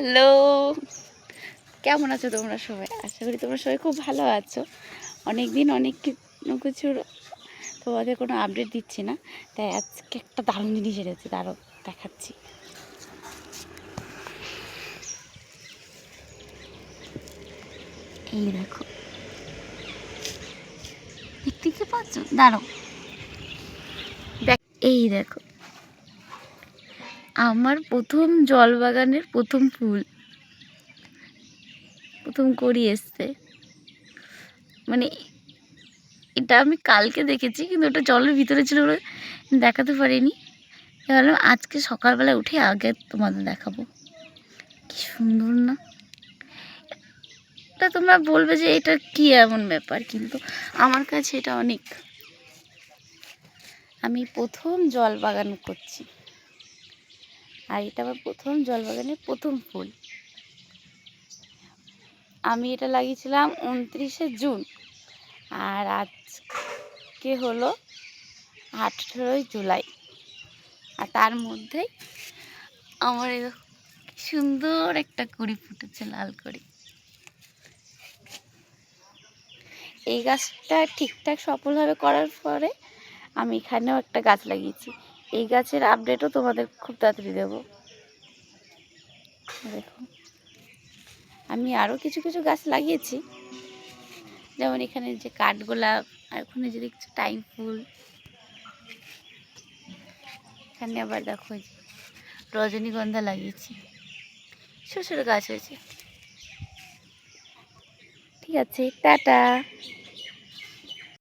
Hello, কেমন আছো তোমরা সবাই? আশা করি তোমরা সবাই খুব ভালো আছো। অনেক দিন অনেক কিছুর তোমাদের কোনো আপডেট দিচ্ছি না, তাই আজকে একটা দারুণ জিনিস এনেছি, দাঁড়াও দেখাচ্ছি। এই দেখো, দেখতে পাচ্ছ? দাঁড়াও, দেখ, এই দেখো আমার প্রথম জল বাগানের প্রথম ফুল, প্রথম কড়ি এসছে। মানে এটা আমি কালকে দেখেছি, কিন্তু ওটা জলের ভিতরে ছিল বলে দেখাতে পারিনি। ভাবলাম আজকে সকালবেলা উঠে আগে তোমাদের দেখাবো। কি সুন্দর না? এটা তোমরা বলবে যে এটা কি এমন ব্যাপার, কিন্তু আমার কাছে এটা অনেক। আমি প্রথম জল বাগান করছি, আর এটা আমার প্রথম জল বাগানের প্রথম ফুল। আমি এটা লাগিয়েছিলাম 29শে জুন, আর আজকে হলো 18ই জুলাই। আর তার মধ্যেই আমার এই সুন্দর একটা কুড়ি ফুটেছে, লাল কুড়ি। এই গাছটা ঠিকঠাক সফলভাবে করার পরে আমি এখানেও একটা গাছ লাগিয়েছি। এই গাছের আপডেটও তোমাদের খুব তাড়াতাড়ি দেবো। দেখো, আমি আরও কিছু কিছু গাছ লাগিয়েছি, যেমন এখানে যে কাঠগোলাপ, আর ওখানে যে দেখছো টাইম ফুল। এখানে আবার দেখো যে রজনীগন্ধা লাগিয়েছি, ছোটো ছোটো গাছ হয়েছে। ঠিক আছে, টাটা।